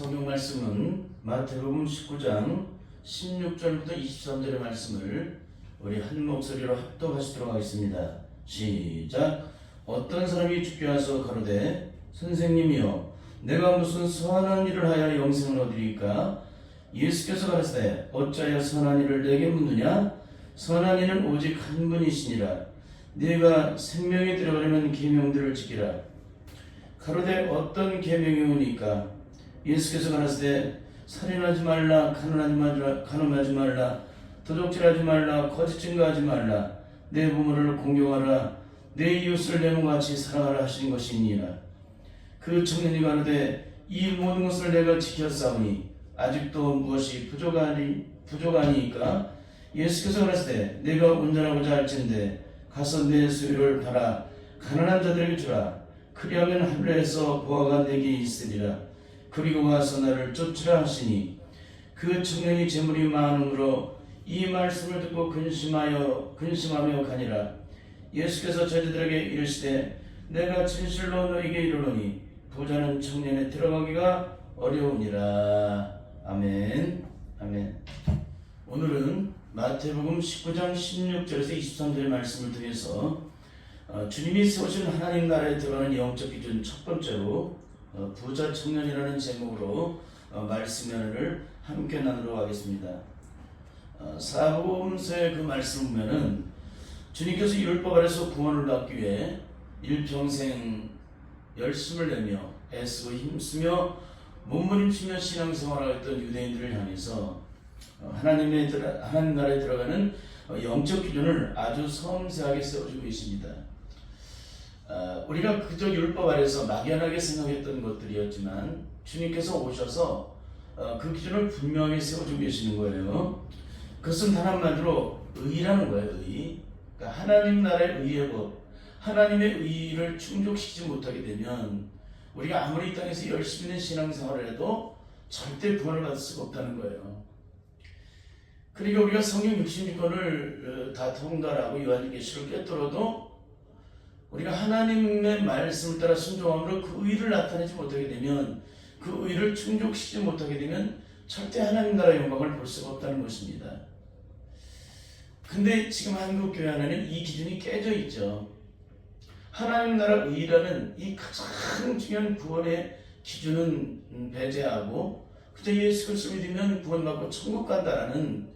성경 말씀은 마태복음 19장 16절부터 23절의 말씀을 우리 한 목소리로 합독하시도록 하겠습니다. 시작. 어떤 사람이 주께 와서 가로되 선생님이여 내가 무슨 선한 일을 하여 영생을 얻으리까? 예수께서 가라사대 어찌하여 선한 일을 내게 묻느냐? 선한 이는 오직 한 분이시니라. 네가 생명에 들어가려면 계명들을 지키라. 가로되 어떤 계명이오니까? 예수께서 가라사대 살인하지 말라, 간음하지 말라, 도적질하지 말라, 거짓 증거하지 말라, 내 부모를 공경하라, 내 이웃을 내 몸과 같이 사랑하라 하신 것이니라. 그 청년이 가로되 이 모든 것을 내가 지켰사오니 아직도 무엇이 부족하니까? 예수께서 가라사대 내가 온전하고자 할진대 가서 내 소유를 팔아 가난한 자들에게 주라. 그리하면 하늘에서 보화가 내게 있으리라. 그리고 와서 나를 쫓으라 하시니 그 청년이 재물이 많음으로 이 말씀을 듣고 근심하며 가니라. 예수께서 저희들에게 이르시되 내가 진실로 너에게 이르노니 부자는 청년에 들어가기가 어려우니라. 아멘. 아멘. 오늘은 마태복음 19장 16절에서 23절의 말씀을 통해서 주님이 세우신 하나님 나라에 들어가는 영적 기준 첫 번째로 부자 청년이라는 제목으로 말씀을 함께 나누도록 하겠습니다. 사복음서의 그 말씀 보면은 주님께서 율법 아래서 구원을 받기 위해 일평생 열심을 내며 애쓰고 힘쓰며 몸부림치며 신앙생활을 했던 유대인들을 향해서 하나님 나라에 들어가는 영적 기준을 아주 섬세하게 세워주고 계십니다. 우리가 그저 율법 아래서 막연하게 생각했던 것들이었지만 주님께서 오셔서 그 기준을 분명하게 세워주고 계시는 거예요. 그것은 단 한마디로 의라는 거예요. 의. 그러니까 하나님 나라의 의의 법, 하나님의 의를 충족시키지 못하게 되면 우리가 아무리 이 땅에서 열심히 있는 신앙생활을 해도 절대 구원을 받을 수가 없다는 거예요. 그러니까 우리가 성경 66권을 다 통달하고 요한계시를 꿰뚫어도 우리가 하나님의 말씀을 따라 순종함으로 그 의를 나타내지 못하게 되면, 그 의를 충족시키지 못하게 되면 절대 하나님 나라의 영광을 볼 수가 없다는 것입니다. 근데 지금 한국교회 안에는 이 기준이 깨져 있죠. 하나님 나라 의라는 이 가장 중요한 구원의 기준은 배제하고 그저 예수 그리스도 믿으면 구원받고 천국 간다라는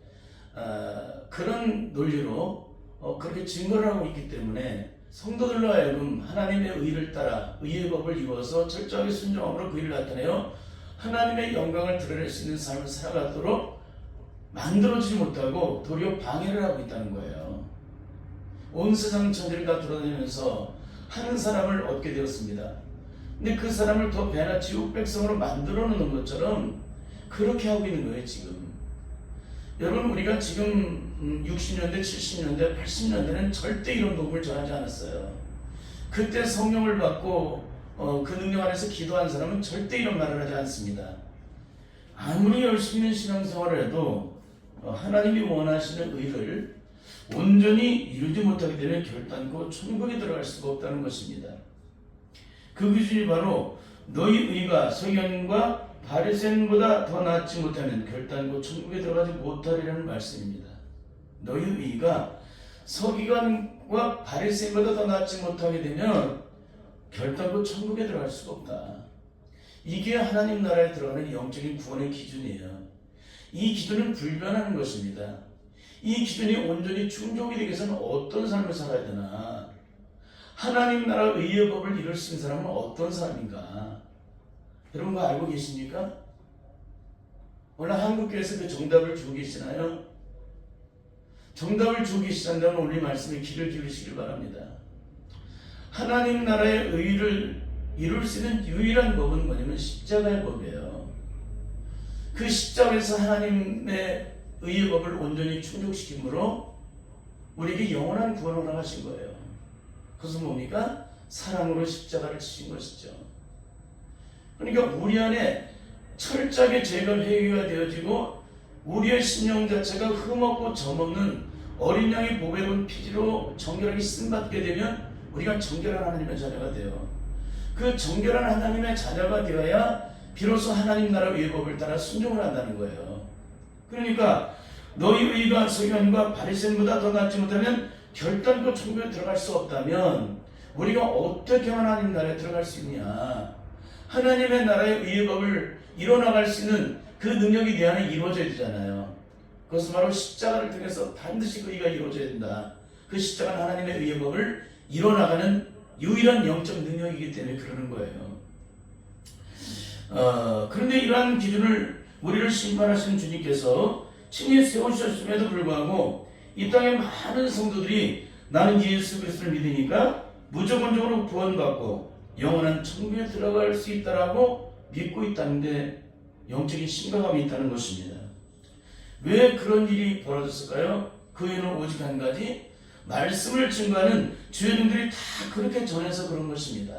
그런 논리로 그렇게 증거를 하고 있기 때문에 성도들로 하여금 하나님의 의를 따라 의의 법을 이루어서 철저하게 순종함으로 그 의를 나타내어 하나님의 영광을 드러낼 수 있는 삶을 살아가도록 만들어지지 못하고 도리어 방해를 하고 있다는 거예요. 온 세상 천지를 다 돌아다니면서 한 사람을 얻게 되었습니다. 근데 그 사람을 더 배나 지옥 백성으로 만들어 놓는 것처럼 그렇게 하고 있는 거예요 지금. 여러분, 우리가 지금 60년대, 70년대, 80년대는 절대 이런 복음을 전하지 않았어요. 그때 성령을 받고 그 능력 안에서 기도한 사람은 절대 이런 말을 하지 않습니다. 아무리 열심히 있는 신앙생활을 해도 하나님이 원하시는 의를 온전히 이루지 못하게 되면 결단코 천국에 들어갈 수가 없다는 것입니다. 그 기준이 바로 너희 의가 서기관과 바리새인보다 더 낫지 못하면 결단코 천국에 들어가지 못하리라는 말씀입니다. 너희 의가 서기관과 바리새인보다 더 낫지 못하게 되면 결단코 천국에 들어갈 수가 없다. 이게 하나님 나라에 들어가는 영적인 구원의 기준이에요. 이 기준은 불변하는 것입니다. 이 기준이 온전히 충족이 되기 위해서는 어떤 삶을 살아야 되나? 하나님 나라 의의 법을 이룰 수 있는 사람은 어떤 사람인가? 여러분 그거 알고 계십니까? 오늘 한국교회에서 그 정답을 주고 계시나요? 정답을 주고 계시다면 오늘 이 말씀에 귀를 기울이시길 바랍니다. 하나님 나라의 의를 이룰 수 있는 유일한 법은 뭐냐면 십자가의 법이에요. 그 십자가에서 하나님의 의의 법을 온전히 충족시킴으로 우리에게 영원한 구원을 허락하신 거예요. 그것은 뭡니까? 사랑으로 십자가를 치신 것이죠. 그러니까 우리 안에 철저하게 죄가 회개가 되어지고 우리의 심령 자체가 흠없고 점없는 어린 양의 보배로운 피지로 정결하게 쓰임받게 되면 우리가 정결한 하나님의 자녀가 돼요. 그 정결한 하나님의 자녀가 되어야 비로소 하나님 나라 율법을 따라 순종을 한다는 거예요. 그러니까 너희 의가 서기관과 바리새인보다 더 낫지 못하면 결단코 천국에 들어갈 수 없다면 우리가 어떻게 하나님 나라에 들어갈 수 있냐? 하나님의 나라의 율법을 이뤄나갈 수 있는 그 능력이 내 안에 이루어져야 되잖아요. 그것은 바로 십자가를 통해서 반드시 그 의가 이루어져야 된다. 그 십자가는 하나님의 율법을 이뤄나가는 유일한 영적 능력이기 때문에 그러는 거예요. 그런데 이러한 기준을 우리를 심판하시는 주님께서 친히 세우셨음에도 불구하고 이 땅의 많은 성도들이 나는 예수 그리스도를 믿으니까 무조건적으로 구원받고 영원한 천국에 들어갈 수 있다라고 믿고 있다는데 영적인 심각함이 있다는 것입니다. 왜 그런 일이 벌어졌을까요? 그 이유는 오직 한 가지, 말씀을 증거하는 주인들이 다 그렇게 전해서 그런 것입니다.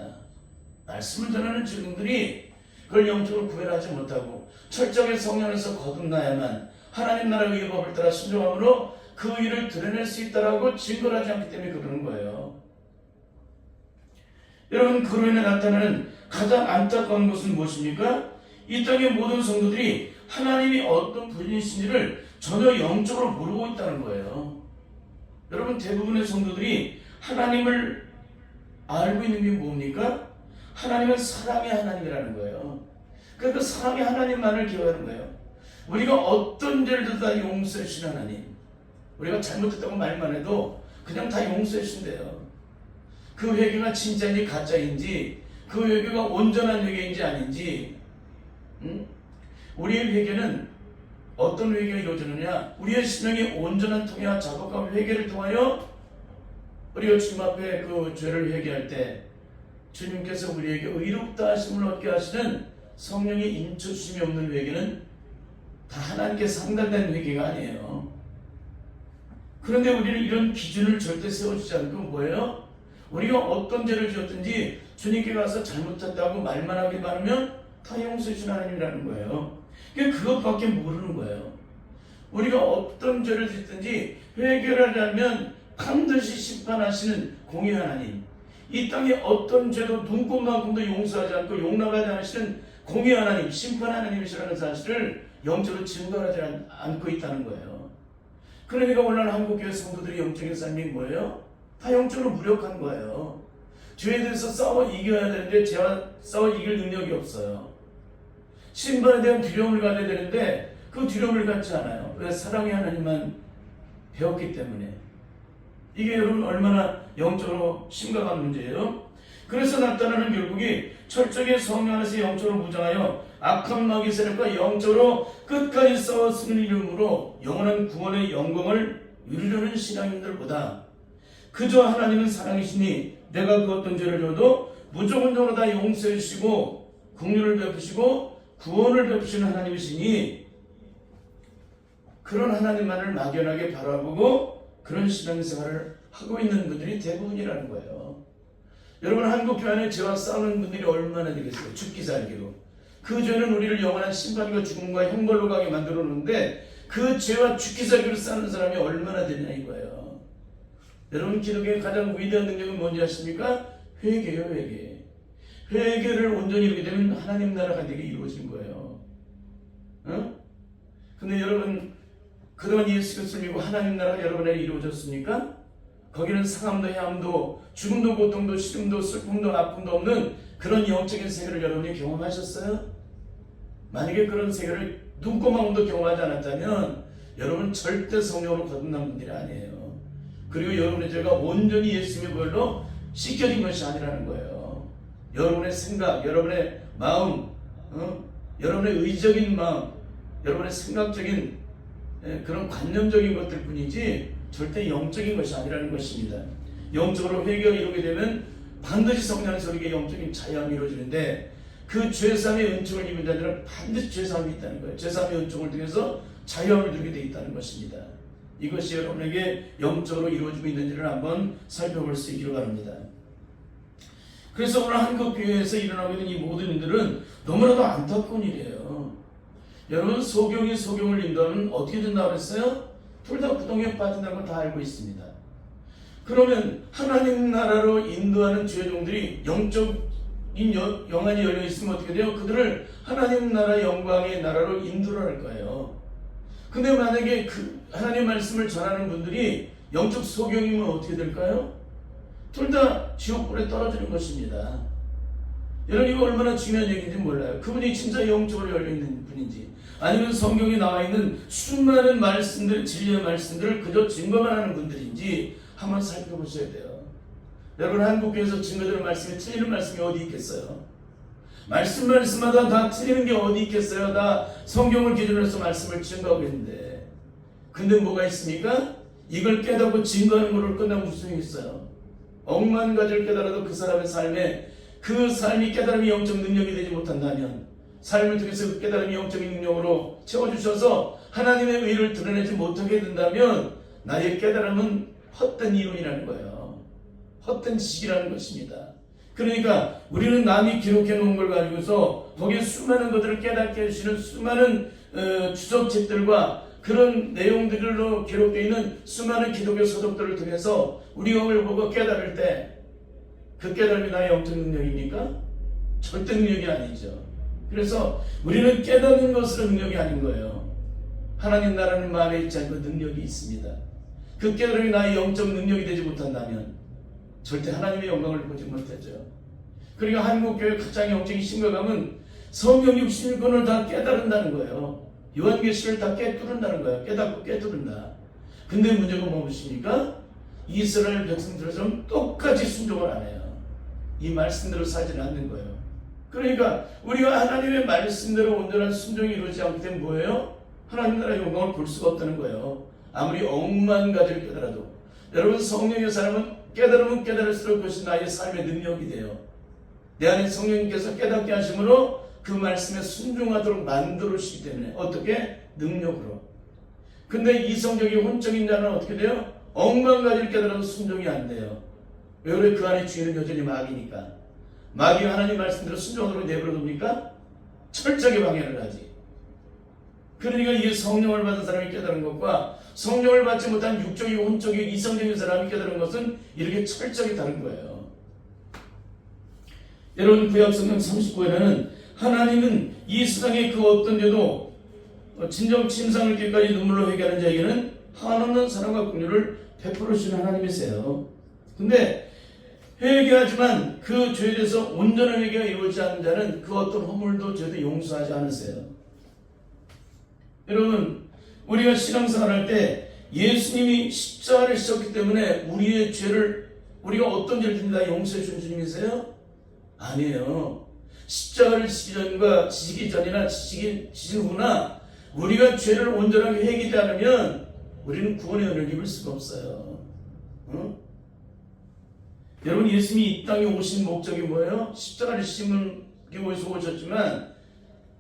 말씀을 전하는 주인들이 그걸 영적으로 구별하지 못하고 철저하게 성령 안에서 거듭나야만 하나님 나라의 율법을 따라 순종함으로 그 의를 드러낼 수 있다라고 증거를 하지 않기 때문에 그러는 거예요. 여러분, 그로 인해 나타나는 가장 안타까운 것은 무엇입니까? 이 땅의 모든 성도들이 하나님이 어떤 분이신지를 전혀 영적으로 모르고 있다는 거예요. 여러분, 대부분의 성도들이 하나님을 알고 있는 게 뭡니까? 하나님은 사랑의 하나님이라는 거예요. 그러니까 그 사랑의 하나님만을 기억하는 거예요. 우리가 어떤 죄를 다 용서해 주신 하나님, 우리가 잘못했다고 말만 해도 그냥 다 용서해 주신대요. 그 회개가 진짜인지 가짜인지, 그 회개가 온전한 회개인지 아닌지, 우리의 회개는 어떤 회개가 이루어지느냐? 우리의 심령이 온전한 통해와 자복과 회개를 통하여 우리가 주님 앞에 그 죄를 회개할 때 주님께서 우리에게 의롭다 하심을 얻게 하시는 성령의 인쳐 주심이 없는 회개는 다 하나님께 상달된 회개가 아니에요. 그런데 우리는 이런 기준을 절대 세워주지 않고 뭐예요? 우리가 어떤 죄를 지었든지 주님께 가서 잘못했다고 말만 하기만 하면 다 용서해 주신 하나님이라는 거예요. 그것밖에 모르는 거예요. 우리가 어떤 죄를 짓든지 회개를 하려면 반드시 심판하시는 공의 하나님, 이 땅에 어떤 죄도 눈꽃만큼도 용서하지 않고 용납하지 않으시는 공의 하나님, 심판 하나님이시라는 사실을 영적으로 증거하지 않고 있다는 거예요. 그러니까 오늘 한국교회 성도들이 영적인 삶이 뭐예요? 다 영적으로 무력한 거예요. 죄에 대해서 싸워 이겨야 되는데 죄와 싸워 이길 능력이 없어요. 심판에 대한 두려움을 가져야 되는데 그 두려움을 갖지 않아요. 왜? 사랑의 하나님만 배웠기 때문에. 이게 여러분 얼마나 영적으로 심각한 문제예요. 그래서 나타나는 결국이 철저하게 성령 안에서 영적으로 무장하여 악한 마귀 세력과 영적으로 끝까지 싸워 쓰는 이름으로 영원한 구원의 영광을 이루려는 신앙인들보다 그저 하나님은 사랑이시니 내가 그 어떤 죄를 져도 무조건적으로 다 용서해 주시고 긍휼을 베푸시고 구원을 베푸시는 하나님이시니 그런 하나님만을 막연하게 바라보고 그런 신앙생활을 하고 있는 분들이 대부분이라는 거예요. 여러분, 한국교회 안에 죄와 싸우는 분들이 얼마나 되겠어요? 죽기 살기로. 그 죄는 우리를 영원한 심판과 죽음과 형벌로 가게 만들어 놓는데 그 죄와 죽기 살기로 싸우는 사람이 얼마나 되냐 이거예요. 여러분, 기독교의 가장 위대한 능력은 뭔지 아십니까? 회개요, 회개. 회개를 온전히 이루게 되면 하나님 나라가 되게 이루어진 거예요. 근데 여러분, 그동안 예수 그리스도를 믿고 하나님 나라가 여러분에게 이루어졌습니까? 거기는 상함도 해함도 죽음도 고통도 시름도 슬픔도 아픔도 없는 그런 영적인 세계를 여러분이 경험하셨어요? 만약에 그런 세계를 눈꼽만큼도 경험하지 않았다면 여러분 절대 성령으로 거듭난 분들이 아니에요. 그리고 여러분의 죄가 온전히 예수님의 보혈로 씻겨진 것이 아니라는 거예요. 여러분의 생각, 여러분의 마음, 여러분의 의적인 마음, 여러분의 생각적인 그런 관념적인 것들 뿐이지 절대 영적인 것이 아니라는 것입니다. 영적으로 회개가 이루게 되면 반드시 성령 안에서 우리에게 영적인 자유함이 이루어지는데 그 죄사함의 은총을 입은 자들은 반드시 죄사함이 있다는 거예요. 죄사함의 은총을 통해서 자유함을 누리게 되어 있다는 것입니다. 이것이 여러분에게 영적으로 이루어지고 있는지를 한번 살펴볼 수 있기를 바랍니다. 그래서 오늘 한국교회에서 일어나고 있는 이 모든 일들은 너무나도 안타까운 일이에요. 여러분, 소경이 소경을 인도하면 어떻게 된다고 그랬어요? 둘 다 구덩이에 빠진다는 걸 다 알고 있습니다. 그러면 하나님 나라로 인도하는 죄종들이 영적 영안이 열려 있으면 어떻게 돼요? 그들을 하나님 나라 영광의 나라로 인도를 할 거예요. 근데 만약에 그 하나님 말씀을 전하는 분들이 영적 소경이면 어떻게 될까요? 둘 다 지옥불에 떨어지는 것입니다. 여러분, 이거 얼마나 중요한 얘기인지 몰라요. 그분이 진짜 영적으로 열려있는 분인지, 아니면 성경에 나와 있는 수많은 말씀들, 진리의 말씀들을 그저 증거만 하는 분들인지 한번 살펴보셔야 돼요. 여러분, 한국교회에서 증거되는 말씀이 틀리는 말씀이 어디 있겠어요? 말씀마다 다 틀리는 게 어디 있겠어요? 다 성경을 기준으로 해서 말씀을 증거하고 있는데, 근데 뭐가 있습니까? 이걸 깨닫고 증거하는 걸로 끝나면 무슨 소용이 있어요? 억만 가지를 깨달아도 그 사람의 삶에 그 삶이 깨달음이 영적 능력이 되지 못한다면, 삶을 통해서 그 깨달음이 영적인 능력으로 채워주셔서 하나님의 의를 드러내지 못하게 된다면 나의 깨달음은 헛된 이론이라는 거예요. 헛된 지식이라는 것입니다. 그러니까 우리는 남이 기록해 놓은 걸 가지고서 거기에 수많은 것들을 깨닫게 해주시는 수많은 주석책들과 그런 내용들로 기록되어 있는 수많은 기독교 서적들을 통해서 우리가 그걸 보고 깨달을 때 그 깨달음이 나의 영적 능력입니까? 절대 능력이 아니죠. 그래서 우리는 깨닫는 것으로 능력이 아닌 거예요. 하나님 나라는 마음에 있지 않고 능력이 있습니다. 그 깨달음이 나의 영적 능력이 되지 못한다면 절대 하나님의 영광을 보지 못하죠. 그러니까 한국교회 가장 영적인 심각함은 성경 66권을 다 깨달은다는 거예요. 요한계시를 다 깨뚫은다는 거예요. 깨닫고 깨뚫은다. 근데 문제가 무엇입니까? 이스라엘 백성들처럼 똑같이 순종을 안 해요. 이 말씀대로 살지는 않는 거예요. 그러니까 우리가 하나님의 말씀대로 온전한 순종이 이루어지지 않기 때문에 뭐예요? 하나님 나라의 영광을 볼 수가 없다는 거예요. 아무리 억만 가지를 깨달아도. 여러분, 성령의 사람은 깨달으면 깨달을수록 그것이 나의 삶의 능력이 돼요. 내 안에 성령님께서 깨닫게 하심으로 그 말씀에 순종하도록 만들어주시기 때문에. 어떻게? 능력으로. 근데 이성적인 혼적인 자는 어떻게 돼요? 억만 가지를 깨달아도 순종이 안 돼요. 왜 그래? 그 안에 주인은 여전히 마귀니까. 마귀가 하나님 말씀대로 순종하도록 내버려 둡니까? 철저하게 방해를 하지. 그러니까 이게 성령을 받은 사람이 깨달은 것과 성령을 받지 못한 육적이고 혼적이고 이성적인 사람이 깨달은 것은 이렇게 철저하게 다른 거예요. 여러분, 구약성경 39회에는 하나님은 이 세상의 그 어떤 죄도 진정 침상을 길까지 눈물로 회개하는 자에게는 한없는 사랑과 긍휼을 베풀어 주시는 하나님이세요. 근데 회개하지만 그 죄에 대해서 온전한 회개가 이루어지지 않는 자는 그 어떤 허물도 죄도 용서하지 않으세요. 여러분, 우리가 신앙생활할 때 예수님이 십자가를 지셨기 때문에 우리의 죄를, 우리가 어떤 죄를 짓는지 다 용서해 주는 주님이세요? 아니에요. 십자가를 지기 전과 지기 전이나 지신 후나 우리가 죄를 온전하게 회개하지 않으면 우리는 구원의 은혜를 입을 수가 없어요. 응? 여러분, 예수님이 이 땅에 오신 목적이 뭐예요? 십자가를 지시기 위해서 오셨지만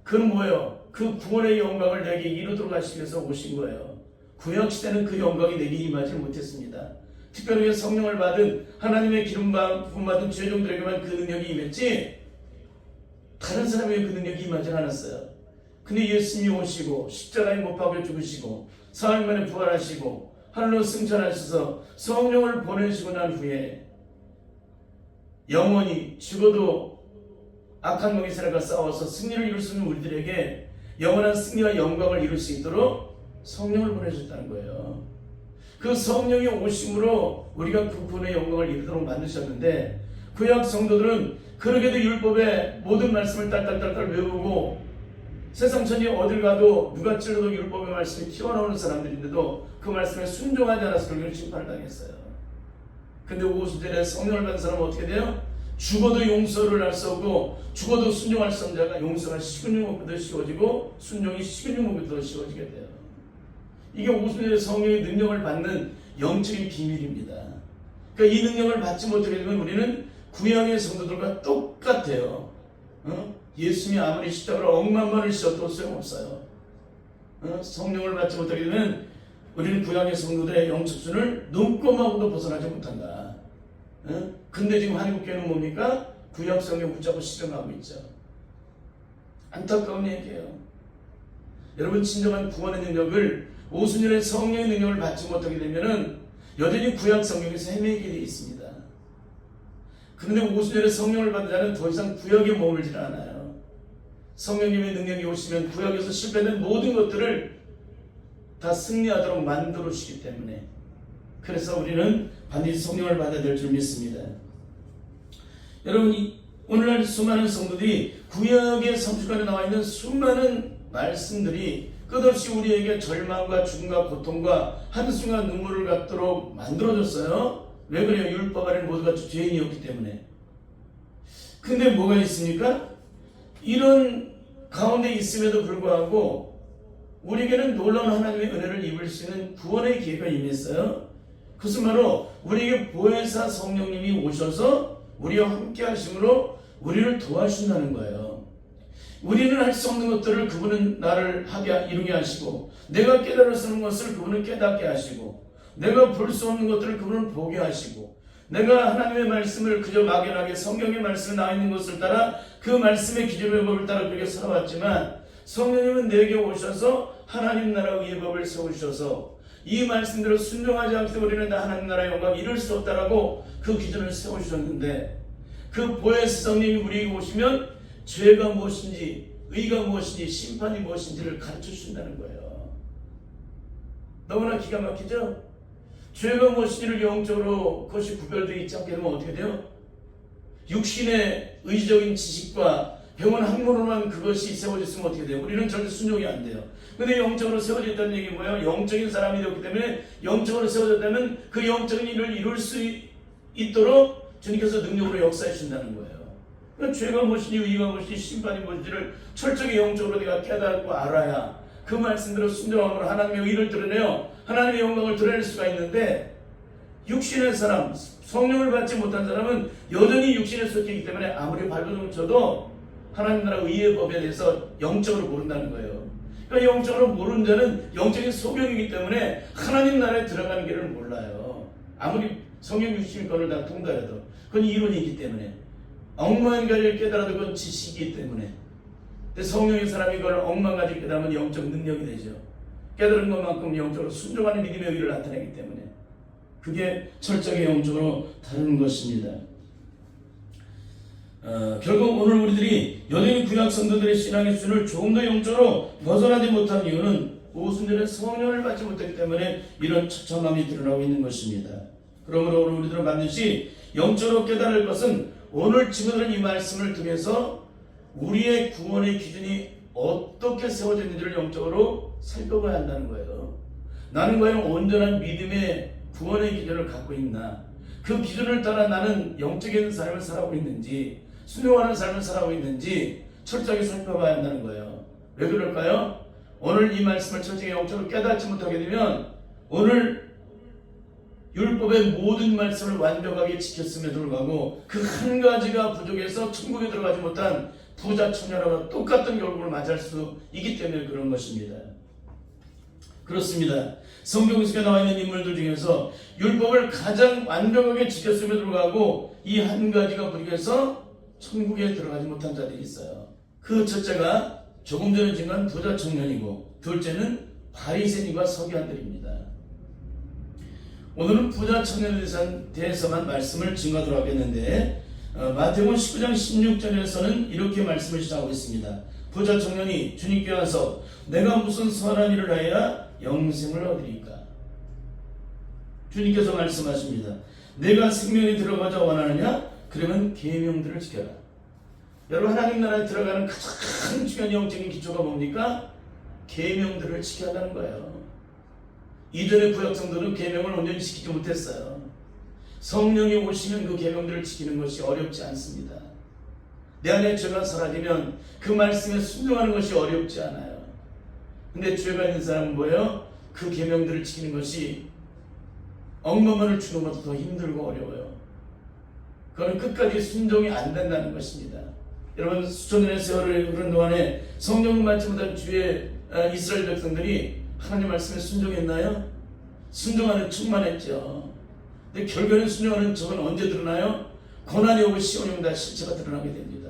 그건 뭐예요? 그 구원의 영광을 내게 이루도록 하시기 위해서 오신 거예요. 구약시대는 그 영광이 내게 임하지 못했습니다. 특별히 성령을 받은 하나님의 기름 부음 받은 죄종들에게만 그 능력이 임했지 다른 사람에게 그 능력이 임하지 않았어요. 근데 예수님이 오시고 십자가에 못 박혀 죽으시고 사흘 만에 부활하시고 하늘로 승천하셔서 성령을 보내시고 난 후에 영원히 죽어도 악한 영의 세력과 싸워서 승리를 이룰 수 있는 우리들에게 영원한 승리와 영광을 이룰 수 있도록 성령을 보내셨다는 거예요. 그 성령이 오심으로 우리가 그 구원의 영광을 이루도록 만드셨는데, 구약 성도들은 그러게도 율법의 모든 말씀을 딸딸딸딸 외우고 세상 천지 어딜 가도 누가 찔러도 율법의 말씀이 튀어나오는 사람들인데도 그 말씀에 순종하지 않아서 결국은 심판을 당했어요. 근데 오순절에 성령을 받은 사람은 어떻게 돼요? 죽어도 용서를 할 수 없고 죽어도 순종할 수 없는 자가 용서가 식은죽 쉬워지고 순종이 식은죽 쉬워지게 돼요. 이게 오순절에 성령의 능력을 받는 영적인 비밀입니다. 그러니까 이 능력을 받지 못하게 되면 우리는 구약의 성도들과 똑같아요. 예수님이 아무리 십자가로 억만 번을 씌워도 소용없어요. 성령을 받지 못하게 되면 우리는 구약의 성도들의 영적 수준을 눈꼽아보도 벗어나지 못한다. 근데 지금 한국교회는 뭡니까? 구약 성경 붙잡고 실행하고 있죠. 안타까운 얘기예요. 여러분, 진정한 구원의 능력을 오순절의 성령의 능력을 받지 못하게 되면은 여전히 구약 성경에서 헤매게 되어 있습니다. 그런데 오순절에 성령을 받은 자는 더 이상 구역에 머물질 않아요. 성령님의 능력이 오시면 구역에서 실패된 모든 것들을 다 승리하도록 만들어 주시기 때문에, 그래서 우리는 반드시 성령을 받아야 될 줄 믿습니다. 여러분, 오늘날 수많은 성도들이 구약의 성취관에 나와 있는 수많은 말씀들이 끝없이 우리에게 절망과 죽음과 고통과 한숨과 눈물을 갖도록 만들어줬어요. 왜 그래요? 율법 아래는 모두가 죄인이었기 때문에. 근데 뭐가 있습니까? 이런 가운데 있음에도 불구하고 우리에게는 놀라운 하나님의 은혜를 입을 수 있는 구원의 기회가 임했어요. 그것은 바로 우리에게 보혜사 성령님이 오셔서 우리와 함께 하심으로 우리를 도와주신다는 거예요. 우리는 할 수 없는 것들을 그분은 나를 이루게 하시고, 내가 깨달을 수 없는 것을 그분은 깨닫게 하시고, 내가 볼 수 없는 것들을 그분은 보게 하시고, 내가 하나님의 말씀을 그저 막연하게 성경의 말씀에 나와 있는 것을 따라 그 말씀의 기준의 법을 따라 그렇게 살아왔지만, 성령님은 내게 오셔서 하나님 나라 의의 법을 세우셔서 이 말씀대로 순종하지 않기 때문에 우리는 하나님 나라의 영광을 이룰 수 없다라고 그 기준을 세우셨는데, 그 보혜사 성령님이 우리에게 오시면 죄가 무엇인지, 의가 무엇인지, 심판이 무엇인지를 가르쳐 주신다는 거예요. 너무나 기가 막히죠? 죄가 무엇인지를 영적으로 그것이 구별되어 있지 않게 되면 어떻게 돼요? 육신의 의지적인 지식과 병원 학문으로만 그것이 세워졌으면 어떻게 돼요? 우리는 절대 순종이 안 돼요. 근데 영적으로 세워져 있다는 얘기는 뭐예요? 영적인 사람이 되었기 때문에, 영적으로 세워졌다면 그 영적인 일을 이룰 수 있도록 주님께서 능력으로 역사해 주신다는 거예요. 그러니까 죄가 무엇인지, 의가 무엇인지, 심판이 무엇인지를 철저히 영적으로 내가 깨닫고 알아야 그 말씀대로 순종함으로 하나님의 의를 드러내요, 하나님의 영광을 드러낼 수가 있는데, 육신의 사람, 성령을 받지 못한 사람은 여전히 육신에 속해있기 때문에 아무리 발버둥을 쳐도 하나님 나라 의의 법에 대해서 영적으로 모른다는 거예요. 그러니까 영적으로 모르는 자는 영적인 소경이기 때문에 하나님 나라에 들어가는 길을 몰라요. 아무리 성령 육신권을 다 통달해도 그건 이론이기 때문에, 억만 가지를 깨달아도 그건 지식이기 때문에. 근데 성령의 사람이 그걸 억만 가지를 깨달으면 영적 능력이 되죠. 깨달은 것만큼 영적으로 순종하는 믿음의 의를 나타내기 때문에 그게 철저하게 영적으로 다른 것입니다. 결국 오늘 우리들이 여전히 구약 성도들의 신앙의 수준을 조금 더 영적으로 벗어나지 못한 이유는 오순절에 성령을 받지 못했기 때문에 이런 처참함이 드러나고 있는 것입니다. 그러므로 오늘 우리들은 반드시 영적으로 깨달을 것은, 오늘 친구들은 이 말씀을 통해서 우리의 구원의 기준이 어떻게 세워져 있는지를 영적으로 살펴봐야 한다는 거예요. 나는 과연 온전한 믿음의 구원의 기준을 갖고 있나? 그 기준을 따라 나는 영적인 삶을 살아가고 있는지, 순종하는 삶을 살아가고 있는지 철저하게 살펴봐야 한다는 거예요. 왜 그럴까요? 오늘 이 말씀을 철저하게 영적으로 깨닫지 못하게 되면, 오늘 율법의 모든 말씀을 완벽하게 지켰음에도 불구하고 그 한 가지가 부족해서 천국에 들어가지 못한 부자 청년하고 똑같은 결국을 맞이할 수 있기 때문에 그런 것입니다. 그렇습니다. 성경 속에 나와 있는 인물들 중에서 율법을 가장 완벽하게 지켰음에도 불구하고 이 한 가지가 부족해서 천국에 들어가지 못한 자들이 있어요. 그 첫째가 조금 전에 증거한 부자 청년이고, 둘째는 바리새인과 서기관들입니다. 오늘은 부자 청년에 대해서만 말씀을 증거하도록 하겠는데, 마태복음 19장 16절에서는 이렇게 말씀을 시작하고 있습니다. 부자 청년이 주님께 와서 내가 무슨 선한 일을 하여야 영생을 얻으리까? 주님께서 말씀하십니다. 내가 생명에 들어가자 원하느냐? 그러면 계명들을 지켜라. 여러분, 하나님 나라에 들어가는 가장 중요한 영적인 기초가 뭡니까? 계명들을 지켜야 한다는 거예요. 이전의 구약 성도는 계명을 온전히 지키지 못했어요. 성령이 오시면 그 계명들을 지키는 것이 어렵지 않습니다. 내 안에 죄가 사라지면 그 말씀에 순종하는 것이 어렵지 않아요. 근데 죄가 있는 사람은 뭐예요? 그 계명들을 지키는 것이 억만을 주는 것도 더 힘들고 어려워요. 그건 끝까지 순종이 안 된다는 것입니다. 여러분, 수천 년의 세월을 흐른 동안에 성령을 받지 못한 주의 이스라엘 백성들이 하나님 말씀에 순종했나요? 순종하는 척만 했죠. 근데 결국에는 순종하는 척은 언제 드러나요? 고난이 오고 시험이 오면 다 실체가 드러나게 됩니다.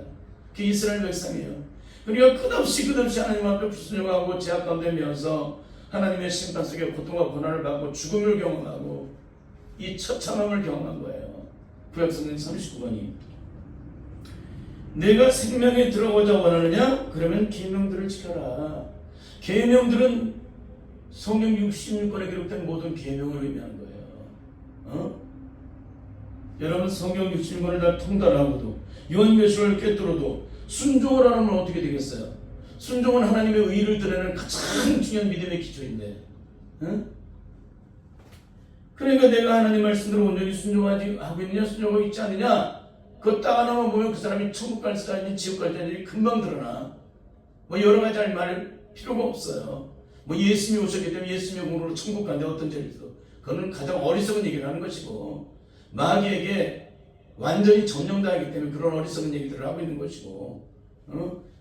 그게 이스라엘 백성이에요. 그러니까 끝없이 하나님 앞에 불순종하고 죄악 가운데 면서 하나님의 심판 속에 고통과 고난을 받고 죽음을 경험하고 이 처참함을 경험한 거예요. 구약성경 39권이. 내가 생명에 들어가자 원하느냐? 그러면 계명들을 지켜라. 계명들은 성경 66권에 기록된 모든 계명을 의미하는 거예요. 여러분 성경 66권을 다 통달하고도 요한계시록을 꿰뚫어도 순종을 안 하면 어떻게 되겠어요? 순종은 하나님의 의를 드러내는 가장 중요한 믿음의 기초인데, 그러니까 내가 하나님 말씀대로 온전히 순종하지 하고 있느냐, 순종하고 있지 않느냐, 그거 딱 하나만 보면 그 사람이 천국 갈지 아닌지 지옥 갈지 아닌지 금방 드러나. 뭐 여러 가지 말 필요가 없어요. 뭐 예수님이 오셨기 때문에 예수님의 공로로 천국 간데 어떤 죄를 있어. 그거는 가장 어리석은 얘기를 하는 것이고, 마귀에게 완전히 점령당하기 때문에 그런 어리석은 얘기들을 하고 있는 것이고,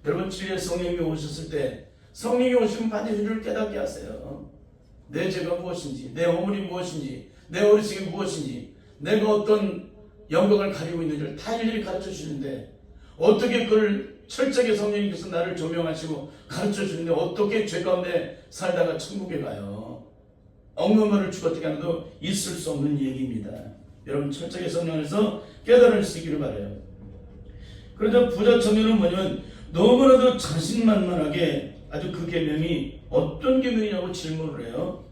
여러분 진리의 성령이 오셨을 때 성령이 오시면 반드시 우리를 깨닫게 하세요. 내 죄가 무엇인지, 내 허물이 무엇인지, 내 어리석이 무엇인지, 내가 어떤 영광을 가지고 있는지를 다 일일이 가르쳐 주시는데, 어떻게 그걸 철저하게 성령님께서 나를 조명하시고 가르쳐 주는데 어떻게 죄 가운데 살다가 천국에 가요? 억만을 주고 어떻게 하나도 있을 수 없는 얘기입니다. 여러분 철저하게 성령에서 깨달을 수 있기를 바라요. 그러자 부자 청년은 뭐냐면 너무나도 자신만만하게 아주 그 계명이 어떤 계명이냐고 질문을 해요.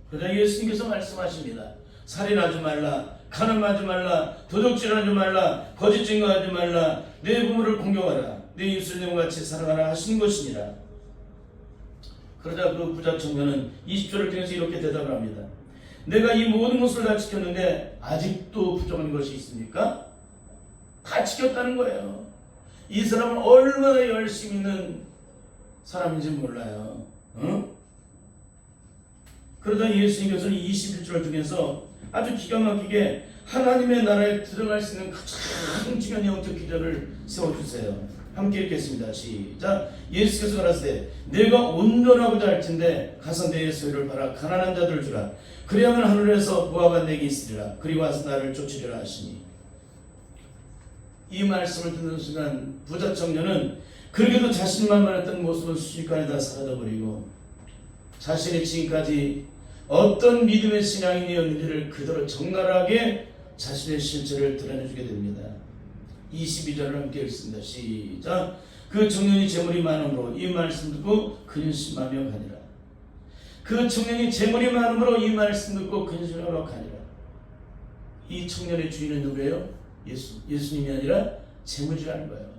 그러자 예수님께서 말씀하십니다. 살인하지 말라, 간음하지 말라, 도둑질하지 말라, 거짓 증거하지 말라, 내 부모를 공경하라, 내 이웃을 같이 사랑하라 하신 것이니라. 그러자 그 부자 청년은 20절을 통해서 이렇게 대답을 합니다. 내가 이 모든 것을 다 지켰는데 아직도 부족한 것이 있습니까? 다 지켰다는 거예요. 이 사람은 얼마나 열심히 있는 사람인지 몰라요. 그러다 예수님께서는 21절을 통해서 아주 기가 막히게 하나님의 나라에 들어갈 수 있는 가장 중요한 영적 기전을 세워주세요. 함께 읽겠습니다. 시작. 예수께서 가라사대 내가 온전하고자 할 텐데 가서 내 소유를 팔아 가난한 자들을 주라. 그리하면 하늘에서 보화가 내게 있으리라. 그리고 와서 나를 쫓으리라 하시니. 이 말씀을 듣는 순간 부자 청년은 그렇게도 자신만만했던 모습은 순식간에 다 사라져버리고 자신이 지금까지 어떤 믿음의 신앙인이었는지를 그대로 적나라하게 자신의 실체를 드러내주게 됩니다. 22절을 함께 읽습니다. 시작. 그 청년이 재물이 많음으로 이 말씀 듣고 근심하며 가니라. 그 청년이 재물이 많음으로 이 말씀 듣고 근심하며 가니라. 이 청년의 주인은 누구예요? 예수님이 아니라 재물이라는 거예요.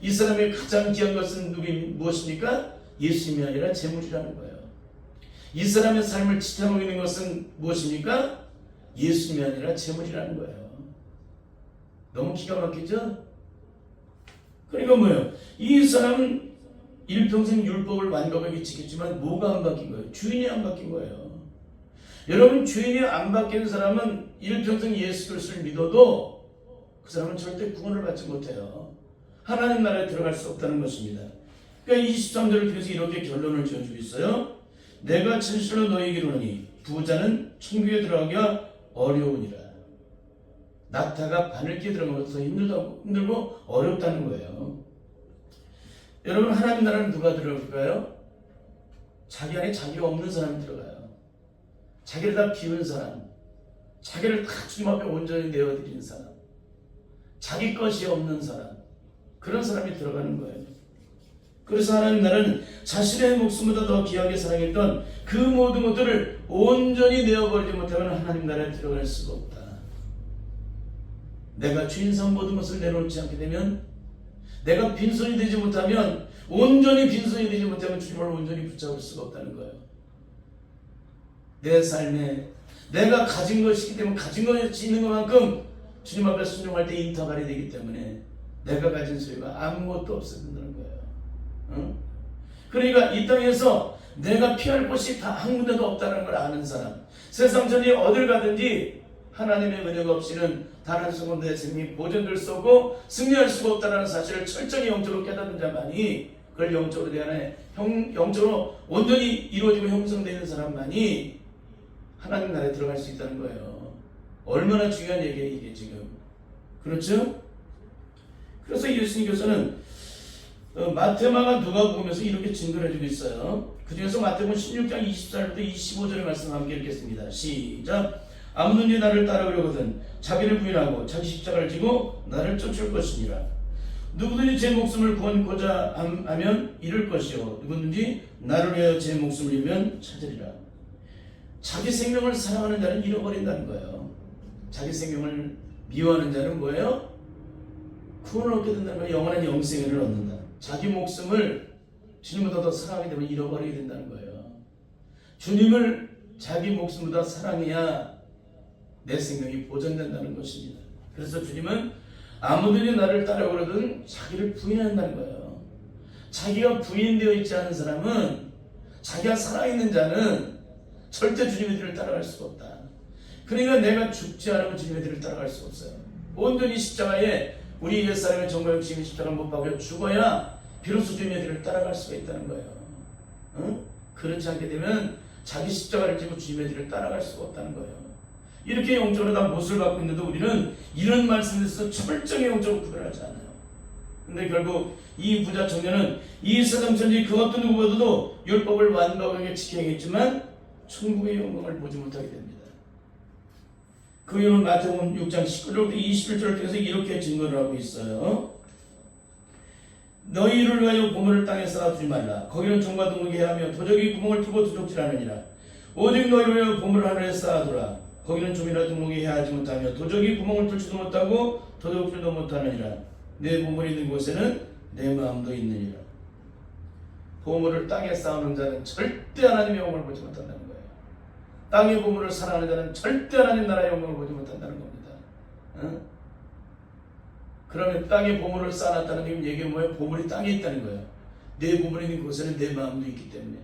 이 사람의 가장 귀한 것은 무엇입니까? 예수님이 아니라 재물이라는 거예요. 이 사람의 삶을 지탱하고 있는 것은 무엇입니까? 예수님이 아니라 재물이라는 거예요. 너무 기가 막히죠? 그러니까 뭐예요? 이 사람은 일평생 율법을 완벽하게 지켰지만 뭐가 안 바뀐 거예요? 주인이 안 바뀐 거예요. 여러분 주인이 안 바뀐 사람은 일평생 예수 그리스도를 믿어도 그 사람은 절대 구원을 받지 못해요. 하나님 나라에 들어갈 수 없다는 것입니다. 그러니까 23절을 통해서 이렇게 결론을 지어주고 있어요. 내가 진실로 너희에게 이르노니 부자는 천국에 들어가기가 어려우니라. 낙타가 바늘기에 들어가면서 힘들고 어렵다는 거예요. 여러분 하나님 나라는 누가 들어갈까요? 자기 안에 자기가 없는 사람이 들어가요. 자기를 다 비운 사람, 자기를 다 주님 앞에 온전히 내어드리는 사람, 자기 것이 없는 사람, 그런 사람이 들어가는 거예요. 그래서 하나님 나라는 자신의 목숨보다 더 귀하게 사랑했던 그 모든 것들을 온전히 내어버리지 못하면 하나님 나라에 들어갈 수가 없다. 내가 주인상 모든 것을 내놓지 않게 되면, 내가 빈손이 되지 못하면, 온전히 빈손이 되지 못하면 주님을 온전히 붙잡을 수가 없다는 거예요. 내 삶에 내가 가진 것이기 때문에 가진 것이 있는 것만큼 주님 앞에 순종할 때 인터벌이 되기 때문에 내가 가진 소유가 아무것도 없어야 된다는 거예요. 그러니까 이 땅에서 내가 피할 곳이 다 한 군데도 없다는 걸 아는 사람, 세상 전에 어딜 가든지 하나님의 은혜가 없이는 단 한 순간 내 생명이 보존될 수 없고 승리할 수가 없다는 사실을 철저히 영적으로 깨닫는 자만이, 그걸 영적으로 대하여 영적으로 온전히 이루어지고 형성되는 사람만이 하나님 나라에 들어갈 수 있다는 거예요. 얼마나 중요한 얘기예요 이게 지금. 그렇죠? 그래서 예수님께서는 마태마가 누가복음에서 이렇게 증거를 해주고 있어요. 그 중에서 마태복음 16장 24절부터 25절의 말씀 함께 읽겠습니다. 시작. 아무든지 나를 따르려거든 자기를 부인하고 자기 십자가를 지고 나를 쫓을 것이니라. 누구든지 제 목숨을 구원고자 하면 잃을 것이요 누구든지 나를 위하여 제 목숨을 잃으면 찾으리라. 자기 생명을 사랑하는 자는 잃어버린다는 거예요. 자기 생명을 미워하는 자는 뭐예요? 구원을 얻게 된다는 거예요. 영원한 영생을 얻는다. 자기 목숨을 주님보다 더 사랑하게 되면 잃어버리게 된다는 거예요. 주님을 자기 목숨보다 사랑해야 내 생명이 보존된다는 것입니다. 그래서 주님은 아무든지 나를 따라오거든 자기를 부인한다는 거예요. 자기가 부인되어 있지 않은 사람은, 자기가 살아있는 자는 절대 주님의 뒤를 따라갈 수가 없다. 그러니까 내가 죽지 않으면 주님의 뒤를 따라갈 수 없어요. 온전히 십자가에 우리 옛사람의 정과 욕심의 십자가를 못 박여 죽어야 비로소 주님의 뒤를 따라갈 수가 있다는 거예요. 응? 그렇지 않게 되면 자기 십자가를 지고 주님의 뒤를 따라갈 수가 없다는 거예요. 이렇게 영적으로 다 못을 받고 있는데도 우리는 이런 말씀에서 철저히 영적으로 구별하지 않아요. 근데 결국 이 부자 청년은 이 세상 전체 그 어떤 누구보다도 율법을 완벽하게 지켜 행했지만 천국의 영광을 보지 못하게 됩니다. 그 이유는 마태복음 6장 19절부터 21절을 통해서 이렇게 증거를 하고 있어요. 너희를 위하여 보물을 땅에 쌓아두지 말라. 거기는 종과 동물이 해하며 도적이 구멍을 뚫고 도적질하느니라. 오직 너희를 위하여 보물을 하늘에 쌓아두라. 거기는 좀이라 두목이 해하지 못하며 도적이 구멍을 뚫지도 못하고 도적질도 못하느니라. 내 보물이 있는 곳에는 내 마음도 있느니라. 보물을 땅에 쌓아놓은 자는 절대 하나님의 영광을 보지 못한다는 거예요. 땅의 보물을 사랑하는 자는 절대 하나님 나라의 영광을 보지 못한다는 겁니다. 응? 그러면 땅에 보물을 쌓아놨다는 얘기가 뭐예요? 보물이 땅에 있다는 거예요. 내 보물이 있는 곳에는 내 마음도 있기 때문에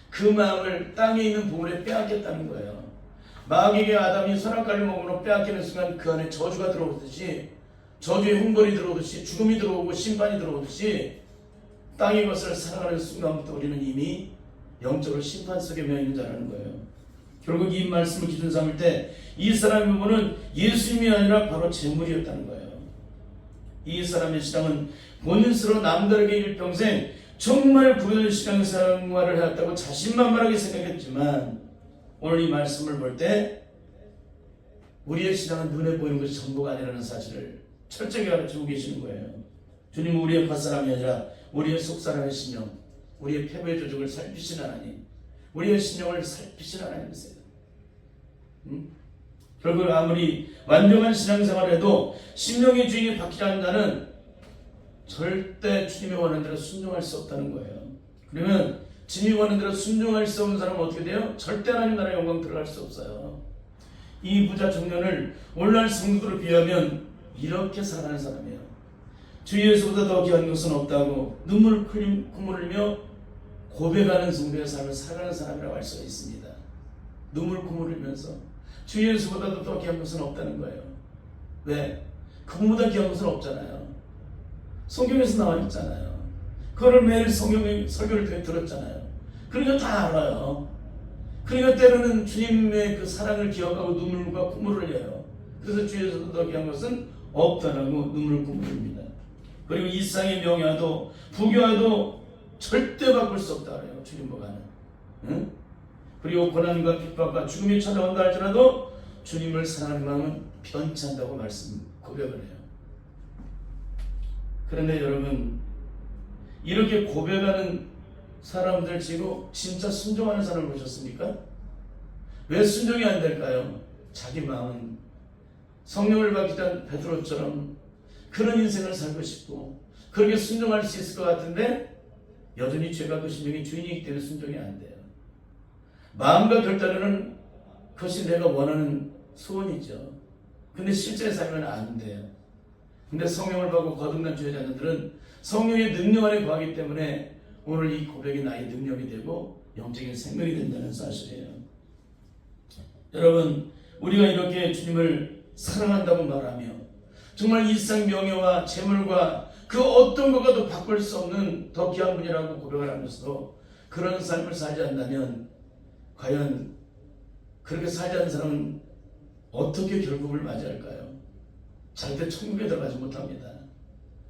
그 마음을 땅에 있는 보물에 빼앗겼다는 거예요. 마귀에게 아담이 선악과를 먹음으로 빼앗기는 순간 그 안에 저주가 들어오듯이, 저주의 훈벌이 들어오듯이, 죽음이 들어오고 심판이 들어오듯이 땅의 것을 살아가는 순간부터 우리는 이미 영적으로 심판 속에 매 있는 자라는 거예요. 결국 이 말씀을 기준 삼을 때 이 사람의 부모는 예수님이 아니라 바로 재물이었다는 거예요. 이 사람의 신앙은 본인스러워 남다르게 일평생 정말 구별된 신앙생활을 해왔다고 자신만만하게 생각했지만 오늘 이 말씀을 볼 때 우리의 신앙은 눈에 보이는 것이 전부가 아니라는 사실을 철저히 가르치고 계시는 거예요. 주님은 우리의 겉사람이 아니라 우리의 속사람의 신령, 우리의 패배의 조직을 살피신 하나님, 우리의 신령을 살피신 하나님이세요. 결국 아무리 완벽한 신앙생활을 해도 심령의 주인이 바뀌지 않는 자는 절대 주님이 원하는 대로 순종할 수 없다는 거예요. 그러면 주님이 원하는 대로 순종할 수 없는 사람은 어떻게 돼요? 절대 하나님 나라의 영광 들어갈 수 없어요. 이 부자 청년을 오늘날 성도로 비하면 이렇게 살아가는 사람이에요. 주 예수보다 더 귀한 것은 없다고 눈물을 흘리며 고백하는 성도의 삶을 살아가는 사람이라고 할 수가 있습니다. 눈물 콧물 흘리면서 주 예수보다도 더 귀한 것은 없다는 거예요. 왜? 그보다 귀한 것은 없잖아요. 성경에서 나와 있잖아요. 그거를 매일 성경의 설교를 통해 들었잖아요. 그러니까 다 알아요. 그러니까 때로는 주님의 그 사랑을 기억하고 눈물과 콧물을 흘려요. 그래서 주 예수보다 더 귀한 것은 없다라고 눈물을 콧물 흘립니다. 그리고 이 세상의 명예와도 부귀와도 절대 바꿀 수 없다 그래요. 주님보다는. 응? 그리고 고난과 핍박과 죽음이 찾아온다 할지라도 주님을 사랑하는 마음은 변치 않다고 고백을 해요. 그런데 여러분, 이렇게 고백하는 사람들 치고 진짜 순종하는 사람을 보셨습니까? 왜 순종이 안 될까요? 자기 마음은 성령을 받기 전 베드로처럼 그런 인생을 살고 싶고 그렇게 순종할 수 있을 것 같은데 여전히 죄가 그 심령의 주인이기 때문에 순종이 안 돼요. 마음과 결단은 그것이 내가 원하는 소원이죠. 근데 실제 삶은 안 돼요. 근데 성령을 받고 거듭난 주의 자녀들은 성령의 능력 안에 거하기 때문에 오늘 이 고백이 나의 능력이 되고 영적인 생명이 된다는 사실이에요. 여러분, 우리가 이렇게 주님을 사랑한다고 말하며 정말 이 세상 명예와 재물과 그 어떤 것과도 바꿀 수 없는 더 귀한 분이라고 고백을 하면서도 그런 삶을 살지 않는다면 과연 그렇게 살지 않는 사람은 어떻게 결국을 맞이할까요? 절대 천국에 들어가지 못합니다.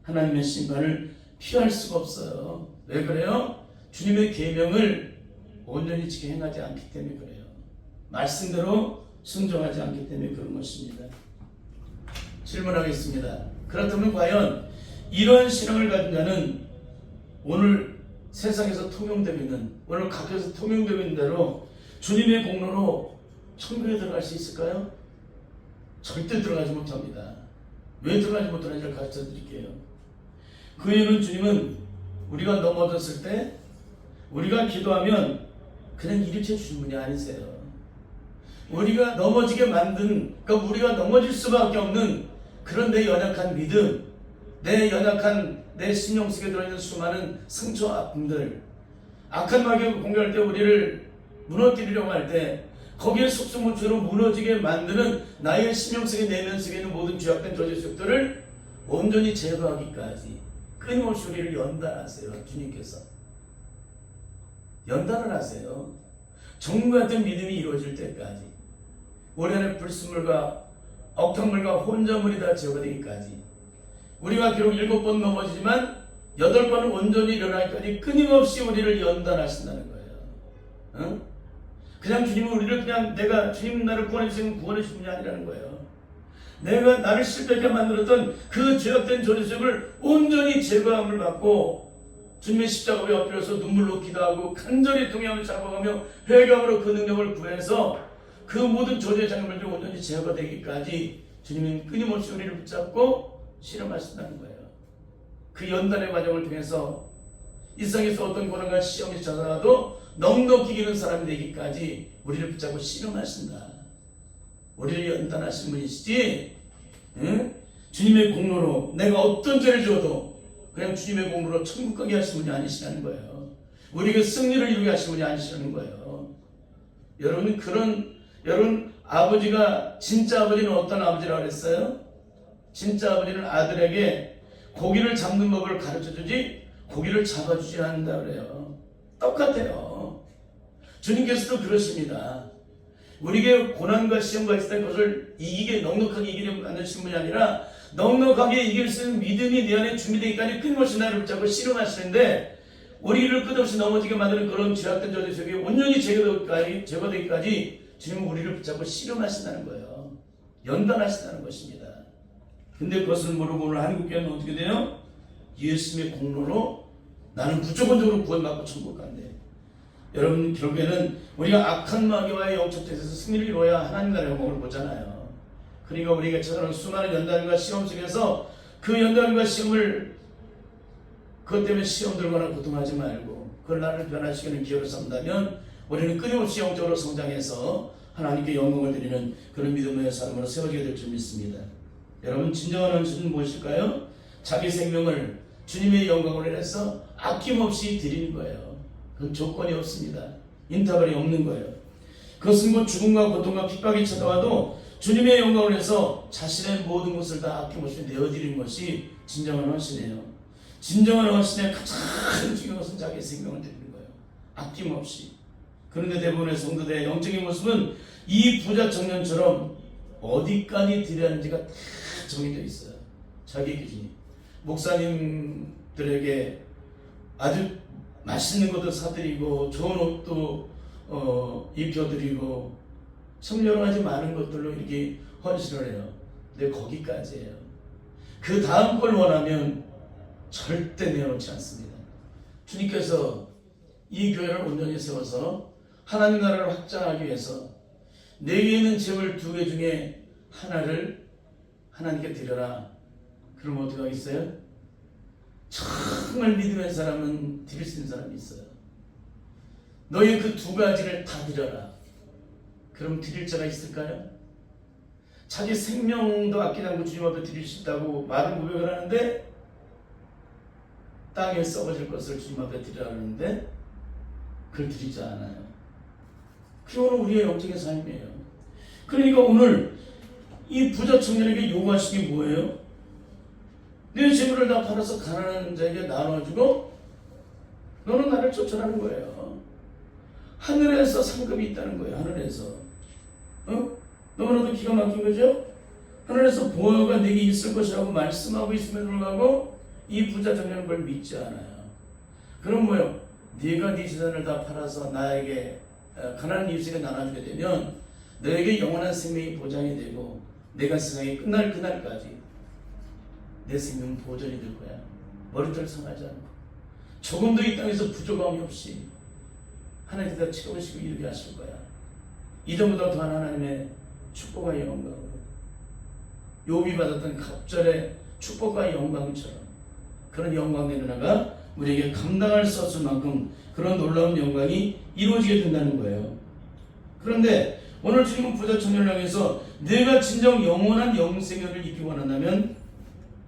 하나님의 심판을 피할 수가 없어요. 왜 그래요? 주님의 계명을 온전히 지켜 행하지 않기 때문에 그래요. 말씀대로 순종하지 않기 때문에 그런 것입니다. 질문하겠습니다. 그렇다면 과연 이런 신앙을 가진 자는 오늘 세상에서 통용되고 있는, 오늘 각교에서 통용되고 있는 대로 주님의 공로로 천국에 들어갈 수 있을까요? 절대 들어가지 못합니다. 왜 들어가지 못하는지를 가르쳐 드릴게요. 그 이유는 주님은 우리가 넘어졌을 때 우리가 기도하면 그냥 일으켜 주신 분이 아니세요. 우리가 넘어지게 만든, 그러니까 우리가 넘어질 수밖에 없는 그런 내 연약한 믿음, 내 연약한 내 신령 속에 들어있는 수많은 상처, 아픔들, 악한 마귀가 공격할 때 우리를 무너뜨리려고 할 때 거기에 속수무책으로 무너지게 만드는 나의 신령 속에 내면 속에 있는 모든 죄악된 저주속들을 온전히 제거하기까지 끊임없이 우리를 연단하세요. 주님께서 연단을 하세요. 정부 같은 믿음이 이루어질 때까지, 우리 안에 불순물과 억탕물과 혼자물이 다 제거되기까지, 우리가 비록 7번 넘어지지만 8번은 온전히 일어나기까지 끊임없이 우리를 연단하신다는 거예요. 응? 그냥 주님은 우리를 그냥 내가 주님 나를 구원해 주시면 구원해 주신 분이 아니라는 거예요. 내가 나를 실패하게 만들었던 그 죄악된 저주색을 온전히 제거함을 받고 주님의 십자가에 엎드려서 눈물로 기도하고 간절히 동양을 잡아가며 회개함으로 그 능력을 구해서 그 모든 저주의 장면들이 온전히 제거되기까지 주님은 끊임없이 우리를 붙잡고 실험하신다는 거예요. 그 연단의 과정을 통해서 일상에서 어떤 고난과 시험이 찾아와도 넉넉히 이기는 사람이 되기까지 우리를 붙잡고 실험하신다. 우리를 연단하신 분이시지, 응? 주님의 공로로 내가 어떤 죄를 지어도 그냥 주님의 공로로 천국 가게 하신 분이 아니시라는 거예요. 우리에게 승리를 이루게 하신 분이 아니시라는 거예요. 여러분 아버지가, 진짜 아버지는 어떤 아버지라고 그랬어요? 진짜 아버지는 아들에게 고기를 잡는 법을 가르쳐주지 고기를 잡아주지 않는다 그래요. 똑같아요. 주님께서도 그러십니다. 우리에게 고난과 시험과 있을 때 그것을 이기게, 넉넉하게 이기려 만드시는 분이 아니라 넉넉하게 이길 수 있는 믿음이 내 안에 준비되기까지 끊임없이 나를 붙잡고 씨름하시는데, 우리를 끝없이 넘어지게 만드는 그런 죄악된 저주 속에 온전히 제거되기까지 주님은 우리를 붙잡고 씨름하신다는 거예요. 연단하신다는 것입니다. 근데 그것을 모르고 오늘 한국교회는 어떻게 돼요? 예수님의 공로로 나는 무조건적으로 구원받고 천국 간대. 여러분, 결국에는 우리가 악한 마귀와의 영적 대에서 승리를 이루어야 하나님 나라의 영광을 보잖아요. 그러니까 우리가 찾아오는 수많은 연단과 시험 속에서 그 연단과 시험을, 그것 때문에 시험 들거나 고통하지 말고 그걸 나를 변화시키는 기회로 삼다면 우리는 끊임없이 영적으로 성장해서 하나님께 영광을 드리는 그런 믿음의 사람으로 세워지게 될 줄 믿습니다. 여러분, 진정한 헌신은 무엇일까요? 자기 생명을 주님의 영광으로 인해서 아낌없이 드리는 거예요. 그건 조건이 없습니다. 인터벌이 없는 거예요. 그것은 뭐 죽음과 고통과 핍박이 찾아와도 주님의 영광을 위해서 자신의 모든 것을 다 아낌없이 내어드리는 것이 진정한 헌신이에요. 진정한 헌신의 가장 중요한 것은 자기 생명을 드리는 거예요. 아낌없이. 그런데 대부분의 성도들의 영적인 모습은 이 부자 청년처럼 어디까지 드려야 하는지가 다 정해져 있어요. 자기 기준이. 목사님들에게 아주 맛있는 것도 사드리고 좋은 옷도 입혀드리고 참 여러 가지 많은 것들로 이렇게 헌신을 해요. 근데 거기까지예요. 그 다음 걸 원하면 절대 내놓지 않습니다. 주님께서 이 교회를 온전히 세워서 하나님 나라를 확장하기 위해서 내게 있는 재물 2개 중에 하나를 하나님께 드려라. 그럼 어떻게 하겠어요? 정말 믿음의 사람은 드릴 수 있는 사람이 있어요. 너희 그 2가지를 다 드려라. 그럼 드릴 자가 있을까요? 자기 생명도 아끼지 않고 주님 앞에 드릴 수 있다고 말은 고백을 하는데 땅에 썩어질 것을 주님 앞에 드리라 하는데 그걸 드리지 않아요. 그게 오늘 우리의 영적인 삶이에요. 그러니까 오늘 이 부자 청년에게 요구하신 게 뭐예요? 내 재물을 다 팔아서 가난한 자에게 나눠주고 너는 나를 쫓아라는 거예요. 하늘에서 상급이 있다는 거예요. 하늘에서. 너무나도 기가 막힌 거죠? 하늘에서 보호가 내게 있을 것이라고 말씀하고 있음에도 불구하고 이 부자 청년은 그걸 믿지 않아요. 그럼 네가 네 재산을 다 팔아서 나에게 가난한 이웃에게 나눠주게 되면 너에게 영원한 생명이 보장이 되고 내가 세상이 끝날 그날까지 내 생명은 보존이 될 거야. 머리털 상하지 않고 조금도 이 땅에서 부족함이 없이 하나님께서 채우시고 이루게 하실 거야. 이전보다 더한 하나님의 축복과 영광으로 욥이 받았던 갑절의 축복과 영광처럼 그런 영광의 은혜가 우리에게 감당할 수 없을 만큼 그런 놀라운 영광이 이루어지게 된다는 거예요. 그런데 오늘 주님은 부자 청년을 향해서 내가 진정 영원한 영생을 입기 원한다면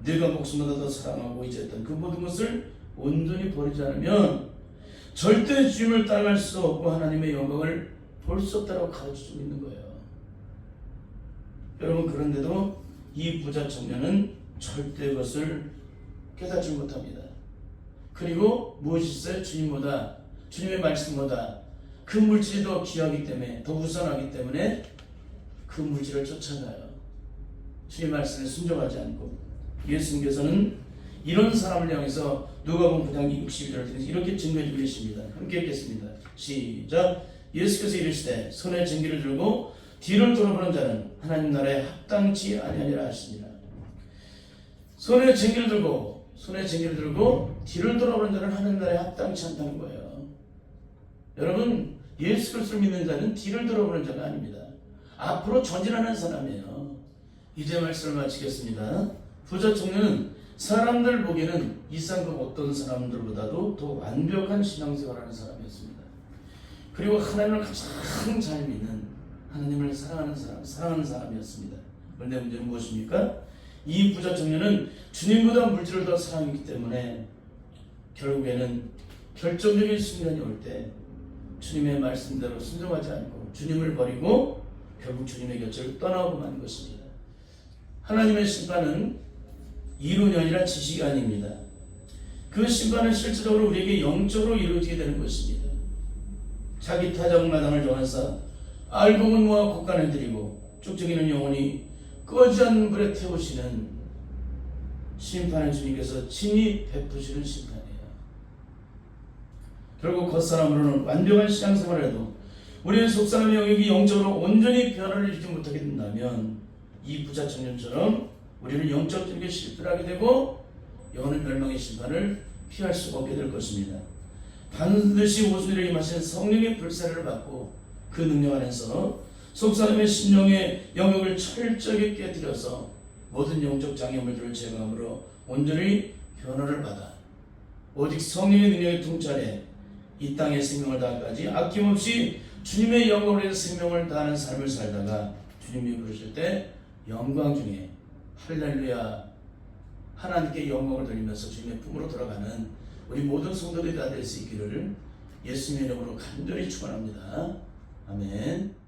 내가 목숨보다 더 사랑하고 의지했던 그 모든 것을 온전히 버리지 않으면 절대 주님을 따라갈 수 없고 하나님의 영광을 볼 수 없다고 가르쳐주고 있는 거예요. 여러분, 그런데도 이 부자 청년은 절대 그것을 깨닫지 못합니다. 그리고 무엇이 있어요? 주님보다, 주님의 말씀보다 그 물질이 더 귀하기 때문에, 더 우선하기 때문에 그 물질을 쫓아가요. 주님의 말씀에 순종하지 않고. 예수님께서는 이런 사람을 향해서 누가복음 9장 62절을 통해서 이렇게 증거해 주고 계십니다. 함께 읽겠습니다. 시작. 예수께서 이르시되 손에 쟁기를 들고 뒤를 돌아보는 자는 하나님 나라에 합당치 아니하니라 하시니라. 손에 쟁기를 들고 뒤를 돌아보는 자는 하나님 나라에 합당치 않다는 거예요. 여러분, 예수 그리스도를 믿는 자는 뒤를 돌아보는 자가 아닙니다. 앞으로 전진하는 사람이에요. 이제 말씀을 마치겠습니다. 부자 청년은 사람들 보기에는 이 세상 그 어떤 사람들보다도 더 완벽한 신앙생활을 하는 사람이었습니다. 그리고 하나님을 가장 잘 믿는, 하나님을 사랑하는 사람이었습니다. 그런데 문제는 무엇입니까? 이 부자 청년은 주님보다 물질을 더 사랑했기 때문에 결국에는 결정적인 순간이 올 때 주님의 말씀대로 순종하지 않고 주님을 버리고 결국 주님의 곁을 떠나고 만 것입니다. 하나님의 심판은 이론이 아니라 지식이 아닙니다. 그 심판은 실질적으로 우리에게 영적으로 이루어지게 되는 것입니다. 자기 타작마당을 정하사 알곡은 모아 곡간에 들이고 쭉쭉이는 영혼이 꺼지지 않는 불에 태우시는 심판의 주님께서 친히 베푸시는 심판이에요. 결국 겉사람으로는 완벽한 신앙생활을 해도 우리의 속사람의 영역이 영적으로 온전히 변화를 이루지 못하게 된다면 이 부자 청년처럼 우리는 영적으로 실패하게 되고 영원한 멸망의 심판을 피할 수가 없게 될 것입니다. 반드시 오순절에 임하신 성령의 불사를 받고 그 능력 안에서 속사람의 심령의 영역을 철저하게 깨뜨려서 모든 영적 장애물들을 제거함으로 온전히 변화를 받아 오직 성령의 능력에 통찰해 이 땅의 생명을 다하기까지 아낌없이 주님의 영광을 위해서 생명을 다하는 삶을 살다가 주님이 부르실 때 영광 중에 할렐루야 하나님께 영광을 돌리면서 주님의 품으로 돌아가는 우리 모든 성도들이 다 될 수 있기를 예수님의 이름으로 간절히 축원합니다. 아멘.